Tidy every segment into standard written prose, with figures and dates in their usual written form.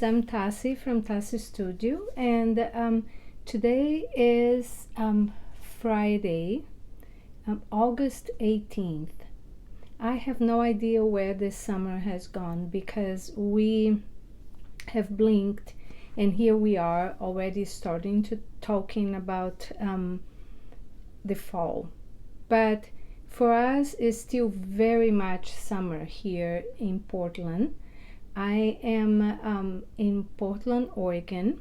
I'm Tassi from TaciStudio, and today is Friday, August 18th. I have no idea where this summer has gone because we have blinked and here we are already starting to talking about the fall. But for us, it's still very much summer here in Portland. I am in Portland, Oregon,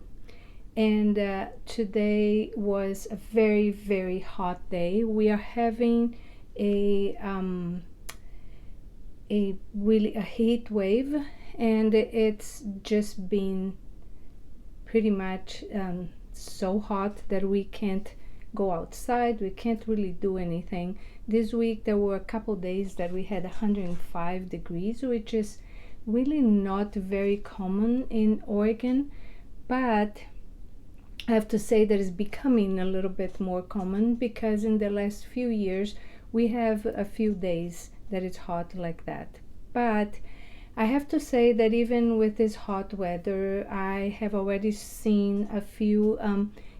and today was a very, very hot day. We are having a heat wave, and it's just been pretty much so hot that we can't go outside. We can't really do anything. This week there were a couple days that we had 105 degrees, which is really not very common in Oregon, but I have to say that it's becoming a little bit more common because in the last few years we have a few days that it's hot like that. But I have to say that even with this hot weather, I have already seen a few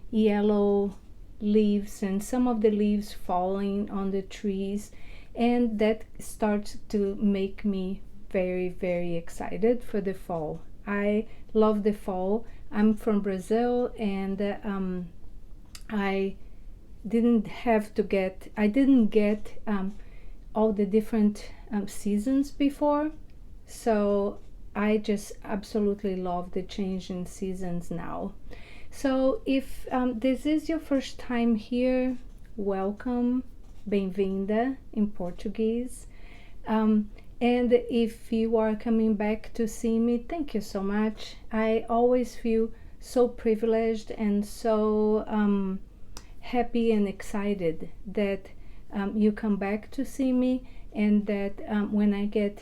yellow leaves and some of the leaves falling on the trees, and that starts to make me very, very excited for the fall. I love the fall. I'm from Brazil, and I didn't get all the different seasons before, so I just absolutely love the change in seasons now. So if this is your first time here, welcome, bem-vinda in Portuguese. And if you are coming back to see me, thank you so much. I always feel so privileged and so happy and excited that you come back to see me, and that when I get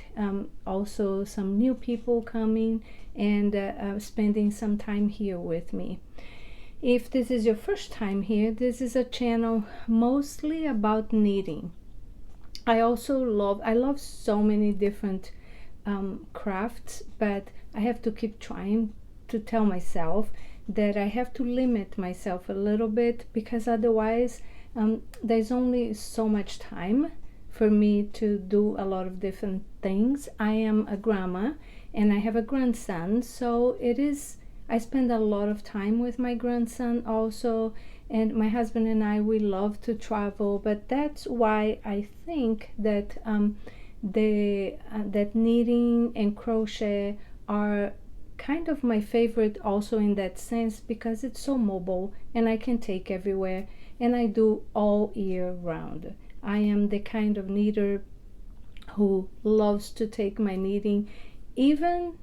also some new people coming and spending some time here with me. If this is your first time here, this is a channel mostly about knitting. I love so many different crafts, but I have to keep trying to tell myself that I have to limit myself a little bit, because otherwise there's only so much time for me to do a lot of different things. I am a grandma and I have a grandson, so I spend a lot of time with my grandson also. And my husband and I, we love to travel, but that's why I think that that knitting and crochet are kind of my favorite also in that sense, because it's so mobile and I can take everywhere, and I do all year round. I am the kind of knitter who loves to take my knitting even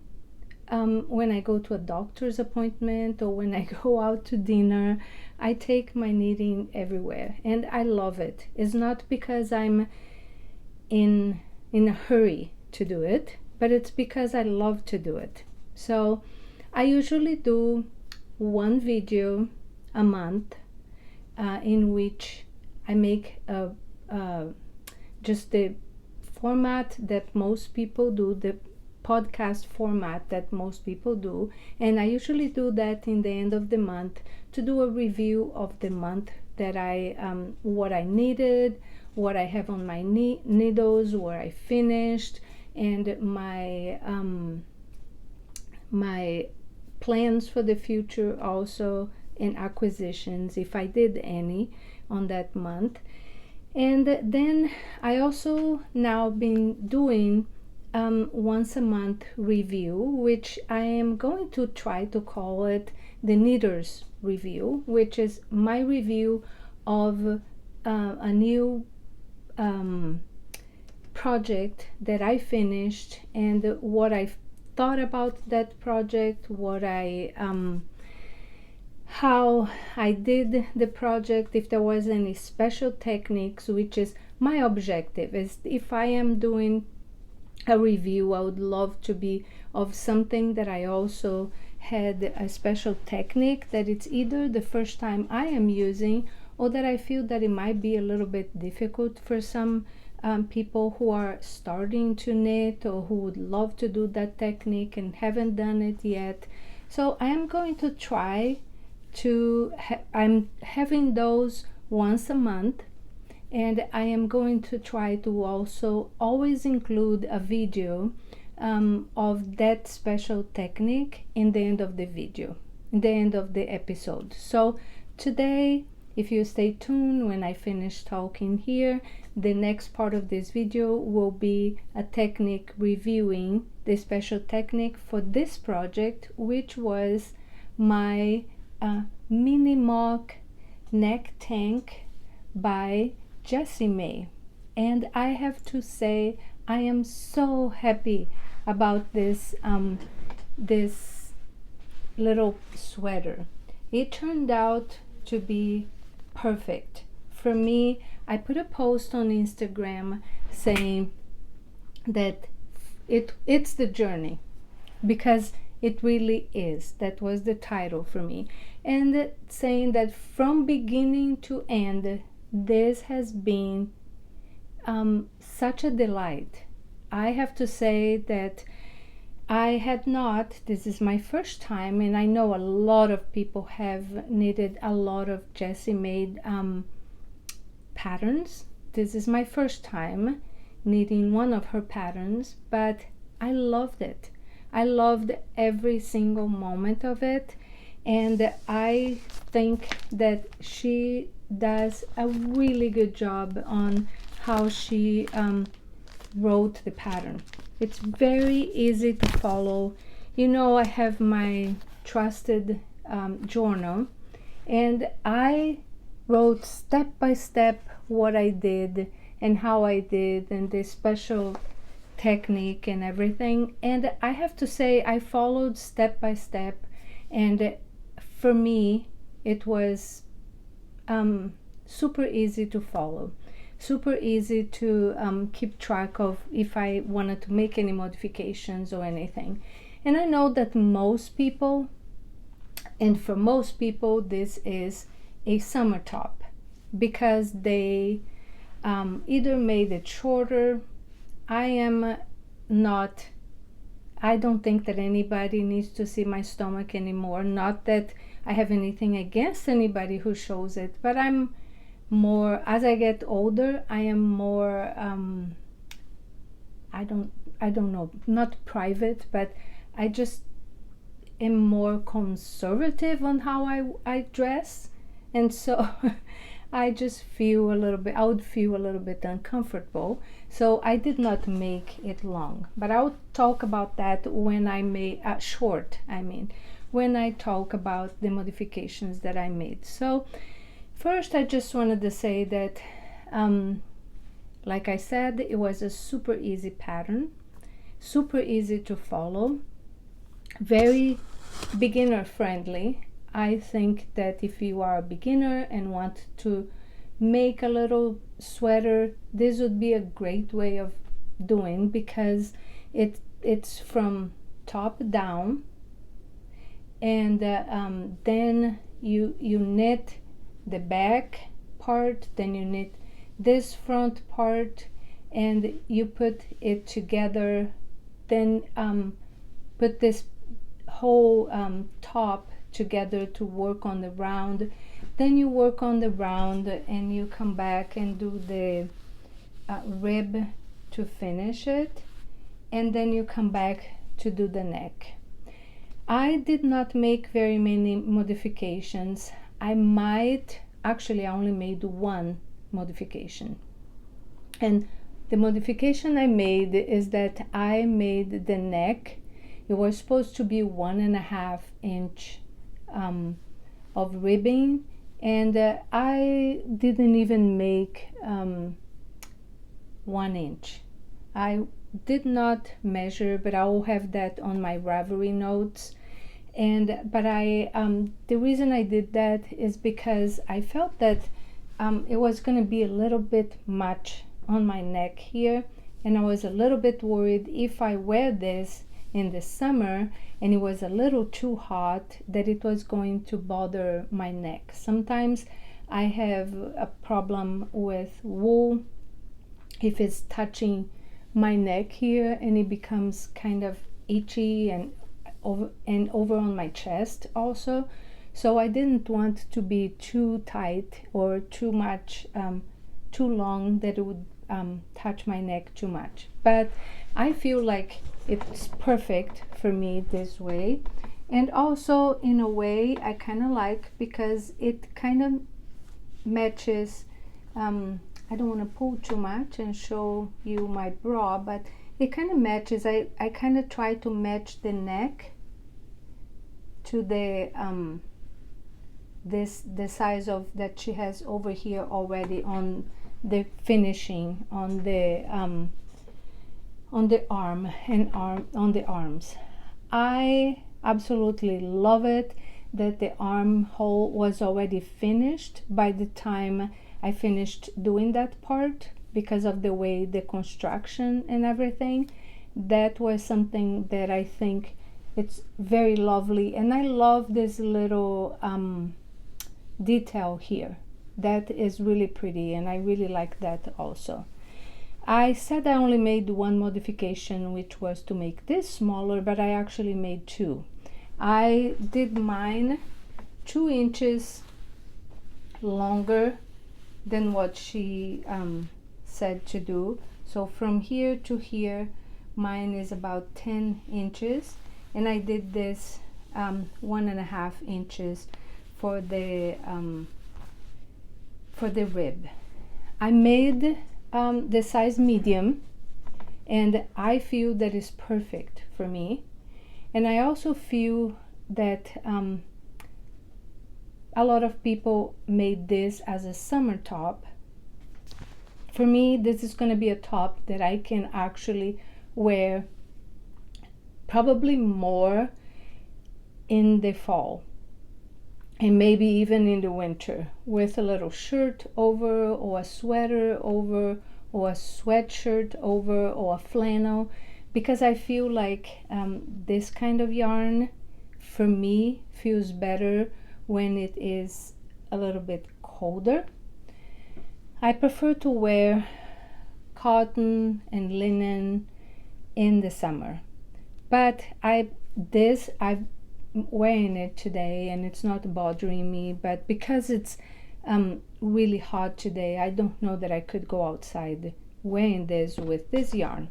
when I go to a doctor's appointment or when I go out to dinner. I take my knitting everywhere and I love it. It's not because I'm in a hurry to do it, but it's because I love to do it. So I usually do one video a month in which I make just the format that most people do, the podcast format that most people do, and I usually do that in the end of the month to do a review of the month that what I knitted, what I have on my needles, where I finished, and my my plans for the future also, and acquisitions if I did any on that month. And then I also now been doing once a month review, which I am going to try to call it the Knitter'S review, which is my review of a new project that I finished, and what I thought about that project, how I did the project, if there was any special techniques, which is my objective. Is if I am doing a review, I would love to be of something that I also had a special technique that it's either the first time I am using, or that I feel that it might be a little bit difficult for some people who are starting to knit or who would love to do that technique and haven't done it yet. So I am going to try to I'm having those once a month, and I am going to try to also always include a video of that special technique in the end of the video, in the end of the episode. So today, if you stay tuned, when I finish talking here, the next part of this video will be a technique reviewing the special technique for this project, which was my mini mock neck tank by Jessie Maed. And I have to say, I am so happy about this this little sweater. It turned out to be perfect for me. I put a post on Instagram saying that it's the journey, because it really is. That was the title for me, and saying that from beginning to end, this has been such a delight. I have to say that I had not, this is my first time, and I know a lot of people have knitted a lot of Jessie Maed patterns. This is my first time knitting one of her patterns, but I loved it. I loved every single moment of it, and I think that she does a really good job on how she wrote the pattern. It's very easy to follow. You know, I have my trusted journal, and I wrote step by step what I did and how I did, and the special technique and everything. And I have to say, I followed step by step, and for me it was super easy to follow, super easy to keep track of if I wanted to make any modifications or anything. And I know that most people, and for most people, this is a summer top, because they either made it shorter. I don't think that anybody needs to see my stomach anymore. Not that I have anything against anybody who shows it, but I'm more, as I get older, I am more I don't know, not private, but I just am more conservative on how I dress, and so I just feel a little bit, I would feel a little bit uncomfortable. So I did not make it long, but I'll talk about that when I made short, I mean, when I talk about the modifications that I made. So first, I just wanted to say that, like I said, it was a super easy pattern, super easy to follow, very beginner friendly. I think that if you are a beginner and want to make a little sweater, this would be a great way of doing, because it's from top down, and then you knit the back part, then you knit this front part, and you put it together, then put this whole top together to work on the round. Then you work on the round, and you come back and do the rib to finish it, and then you come back to do the neck. I did not make very many modifications. I only made one modification, and the modification I made is that I made the neck, it was supposed to be 1.5 inch of ribbing, and I didn't even make 1 inch. I did not measure, but I will have that on my Ravelry notes. But I the reason I did that is because I felt that it was going to be a little bit much on my neck here, and I was a little bit worried if I wear this in the summer and it was a little too hot, that it was going to bother my neck. Sometimes I have a problem with wool if it's touching my neck here, and it becomes kind of itchy and over on my chest also. So I didn't want to be too tight or too much, too long that it would touch my neck too much. But I feel like it's perfect for me this way. And also in a way I kind of like, because it kind of matches, I don't want to pull too much and show you my bra, but it kind of matches. I kind of try to match the neck to the the size of that she has over here already on the finishing on the arm and on the arms. I absolutely love it that the armhole was already finished by the time I finished doing that part, because of the way the construction and everything. That was something that I think it's very lovely, and I love this little detail here. That is really pretty, and I really like that also. I said I only made one modification, which was to make this smaller, but I actually made two. I did mine 2 inches longer than what she said to do. So from here to here, mine is about 10 inches, and I did this 1.5 inches for the rib. I made the size medium, and I feel that is perfect for me. And I also feel that a lot of people made this as a summer top. For me, this is going to be a top that I can actually wear probably more in the fall, and maybe even in the winter, with a little shirt over, or a sweater over, or a sweatshirt over, or a flannel, because I feel like this kind of yarn for me feels better when it is a little bit colder. I prefer to wear cotton and linen in the summer, but I'm wearing it today and it's not bothering me. But because it's really hot today, I don't know that I could go outside wearing this with this yarn.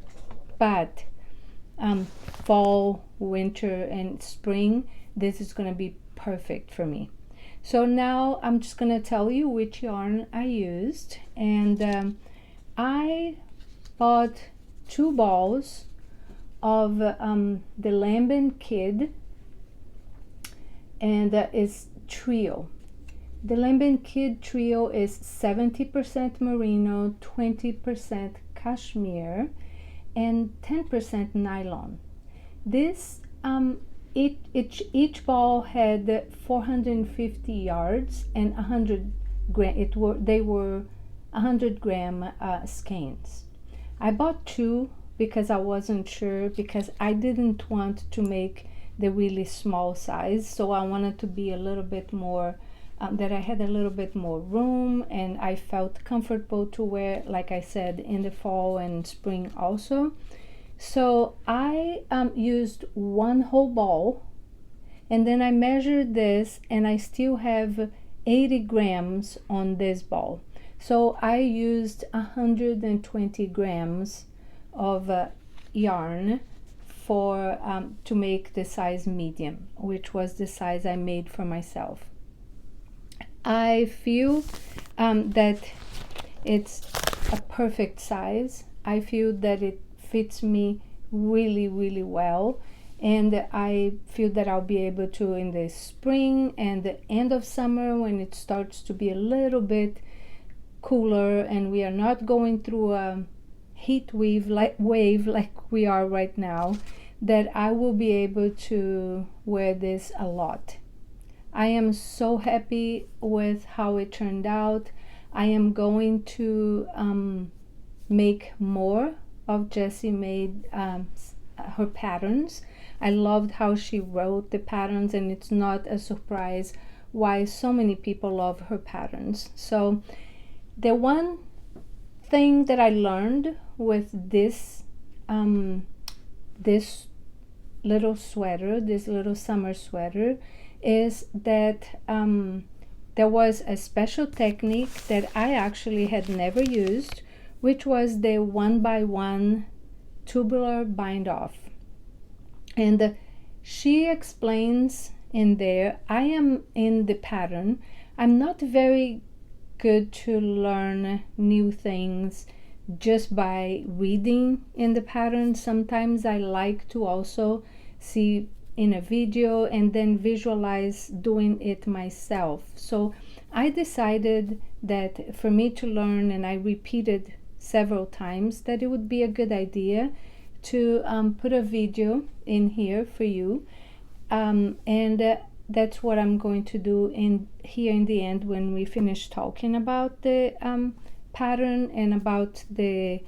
But fall, winter, and spring, this is going to be perfect for me. So now I'm just going to tell you which yarn I used. And I bought 2 balls of the Lambin Kid, and it's trio. The Lambin Kid trio is 70% merino, 20% cashmere, and 10% nylon. This each ball had 450 yards and 100 gram. They were 100 gram skeins. I bought 2 because I wasn't sure, because I didn't want to make the really small size, so I wanted to be a little bit more that I had a little bit more room, and I felt comfortable to wear, like I said, in the fall and spring also. So I used 1 whole ball, and then I measured this, and I still have 80 grams on this ball. So I used 120 grams of yarn for to make the size medium, which was the size I made for myself. I feel that it's a perfect size. I feel that it fits me really, really well, and I feel that I'll be able to, in the spring and the end of summer, when it starts to be a little bit cooler and we are not going through a heat wave like we are right now, that I will be able to wear this a lot. I am so happy with how it turned out. I am going to make more of Jessie Maed, her patterns. I loved how she wrote the patterns, and it's not a surprise why so many people love her patterns. So the one thing that I learned with this little sweater, this little summer sweater, is that there was a special technique that I actually had never used, which was the 1x1 Tubular Bind-off. And she explains in there, I am in the pattern. I'm not very good to learn new things just by reading in the pattern. Sometimes I like to also see in a video and then visualize doing it myself. So I decided that for me to learn, and I repeated several times, that it would be a good idea to put a video in here for you, and that's what I'm going to do in the end when we finish talking about the pattern and about the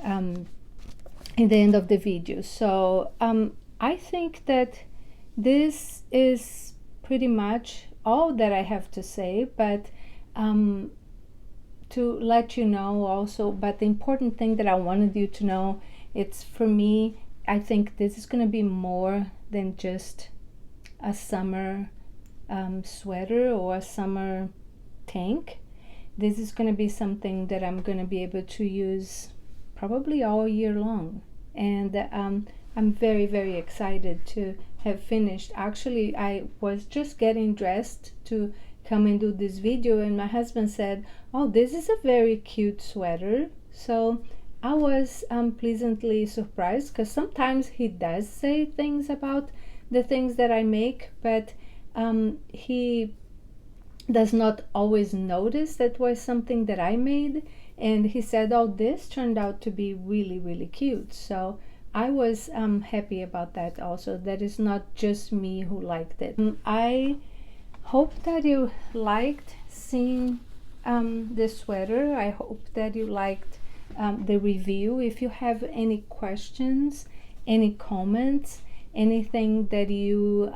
in the end of the video. So I think that this is pretty much all that I have to say, but to let you know also, but the important thing that I wanted you to know, it's for me, I think this is going to be more than just a summer sweater or a summer tank. This is going to be something that I'm going to be able to use probably all year long, and I'm very, very excited to have finished. Actually, I was just getting dressed to come and do this video, and my husband said, oh, this is a very cute sweater. So I was pleasantly surprised, because sometimes he does say things about the things that I make, but he does not always notice that was something that I made. And he said, oh, this turned out to be really, really cute. So I was happy about that also. That is not just me who liked it. I hope that you liked seeing this sweater. I hope that you liked the review. If you have any questions, any comments, anything that you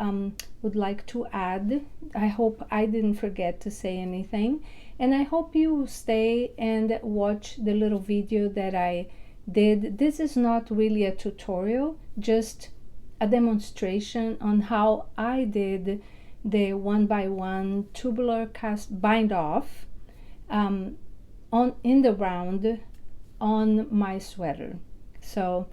would like to add, I hope I didn't forget to say anything. And I hope you stay and watch the little video that I did. This is not really a tutorial, just a demonstration on how I did the 1x1 tubular cast bind-off in the round on my sweater. So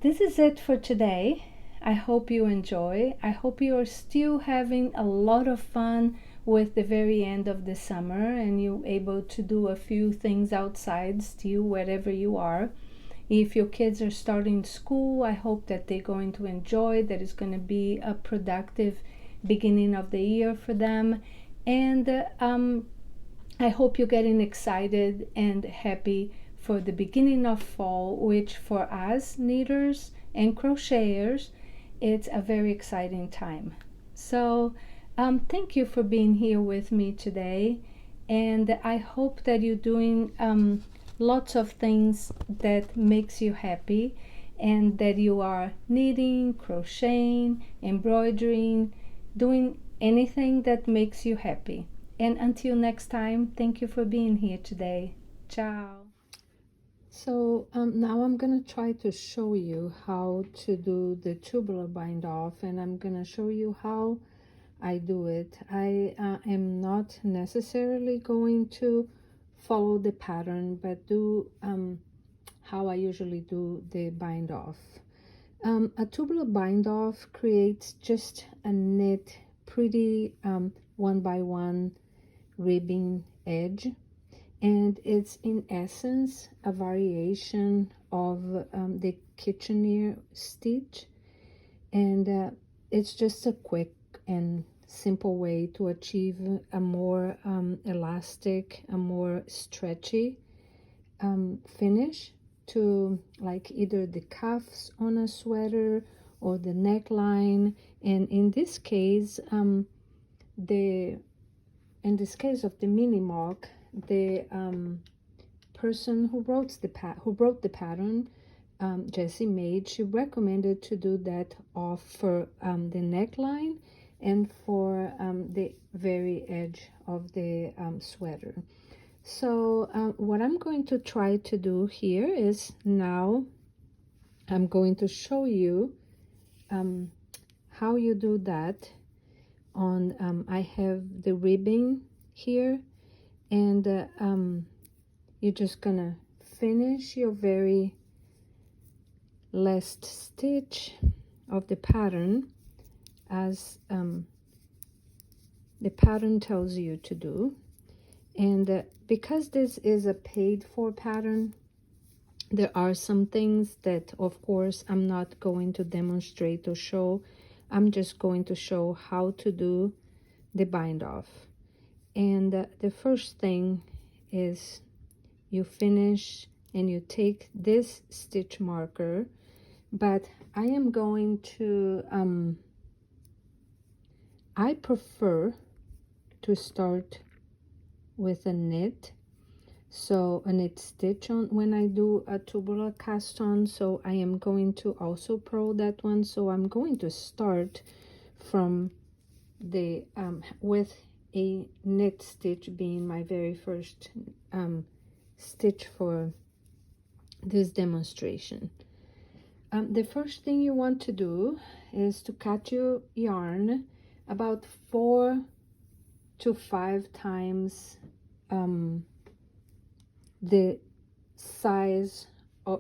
this is it for today. I hope you enjoy. I hope you are still having a lot of fun with the very end of the summer, and you're able to do a few things outside still wherever you are. If your kids are starting school, I hope that they're going to enjoy, that it's going to be a productive beginning of the year for them. And I hope you're getting excited and happy for the beginning of fall, which for us knitters and crocheters, it's a very exciting time. So thank you for being here with me today, and I hope that you're doing lots of things that makes you happy, and that you are knitting, crocheting, embroidering, doing anything that makes you happy. And until next time, thank you for being here today. Ciao. So now I'm going to try to show you how to do the tubular bind off, and I'm going to show you how I do it. I am not necessarily going to follow the pattern, but do how I usually do the bind off. A tubular bind off creates just a neat, pretty 1x1 ribbing edge, and it's in essence a variation of the Kitchener stitch, and it's just a quick and simple way to achieve a more elastic, a more stretchy finish to like either the cuffs on a sweater or the neckline. And in this case in this case of the mini mock, the person who wrote the pattern, Jessie Maed, she recommended to do that off for the neckline and for the very edge of the sweater. So what I'm going to try to do here is, now I'm going to show you how you do that on I have the ribbing here, and you're just gonna finish your very last stitch of the pattern as the pattern tells you to do. And because this is a paid for pattern, there are some things that of course I'm not going to demonstrate or show. I'm just going to show how to do the bind off. And the first thing is you finish and you take this stitch marker, but I am going to I prefer to start with a knit, so a knit stitch on when I do a tubular cast on. So I am going to also purl that one, so I'm going to start from the with a knit stitch being my very first stitch for this demonstration. The first thing you want to do is to cut your yarn about 4 to 5 times the size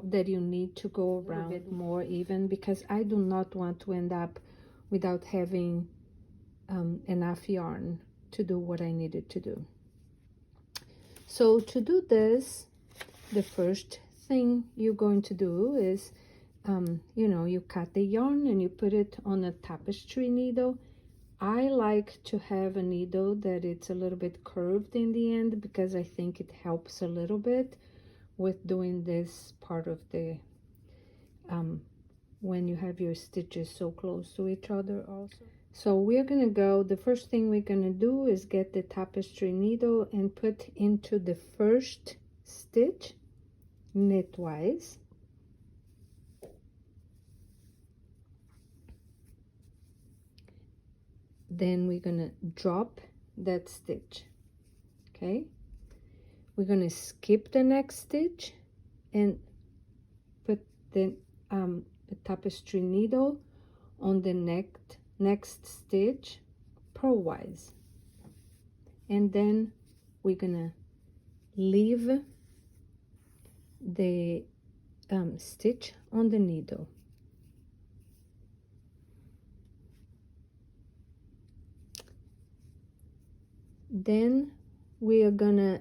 that you need to go around, a bit more even, because I do not want to end up without having enough yarn to do what I needed to do. So to do this, the first thing you're going to do is you know, you cut the yarn and you put it on a tapestry needle. I like to have a needle that it's a little bit curved in the end, because I think it helps a little bit with doing this part of the when you have your stitches so close to each other also. So we're gonna go, the first thing we're gonna do is get the tapestry needle and put into the first stitch knitwise. Then we're gonna drop that stitch. Okay, we're gonna skip the next stitch and put the tapestry needle on the next stitch purlwise, and then we're gonna leave the stitch on the needle. Then we are gonna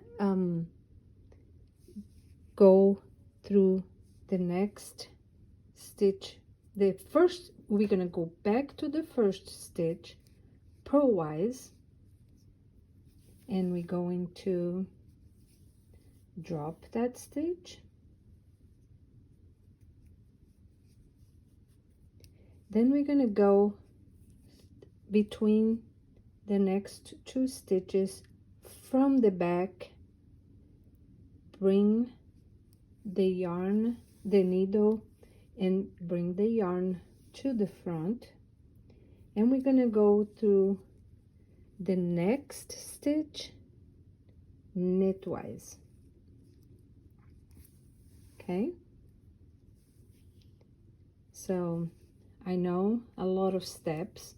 go through the next stitch. We're gonna go back to the first stitch purlwise, and we're going to drop that stitch. Then we're gonna go between the next 2 stitches from the back, bring the yarn, the needle, and bring the yarn to the front, and we're gonna go through the next stitch knitwise. Okay, so I know a lot of steps,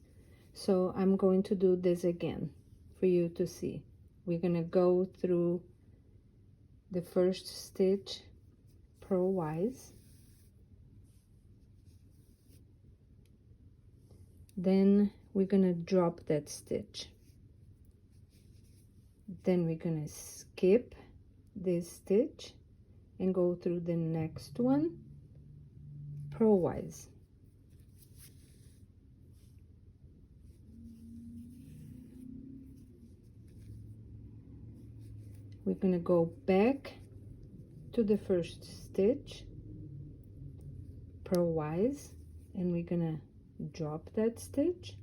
so I'm going to do this again for you to see. We're gonna go through the first stitch purlwise, then we're gonna drop that stitch, then we're gonna skip this stitch and go through the next one purlwise. We're gonna go back to the first stitch purlwise, and we're gonna drop that stitch,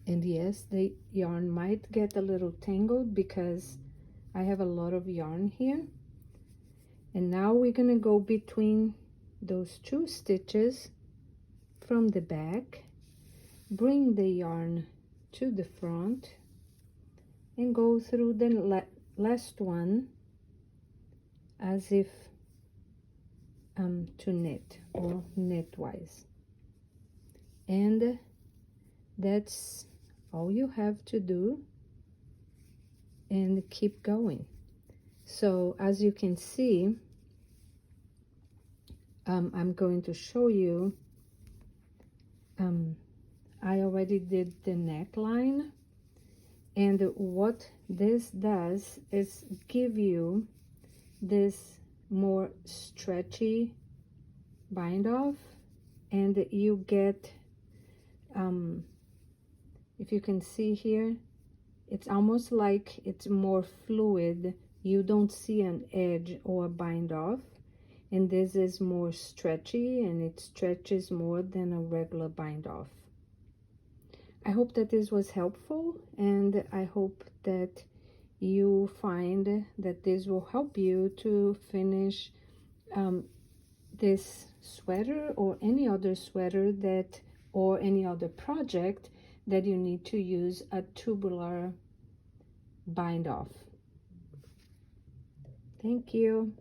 and yes, the yarn might get a little tangled because I have a lot of yarn here. And now we're gonna go between those 2 stitches from the back, bring the yarn to the front, and go through the last one as if to knit or knitwise. And that's all you have to do, and keep going. So as you can see, I'm going to show you, I already did the neckline, and what this does is give you this more stretchy bind off, and you get, if you can see here, it's almost like it's more fluid. You don't see an edge or a bind off, and this is more stretchy, and it stretches more than a regular bind off. I hope that this was helpful, and I hope that you find that this will help you to finish this sweater or any other sweater that, or any other project that you need to use a tubular bind off. Thank you.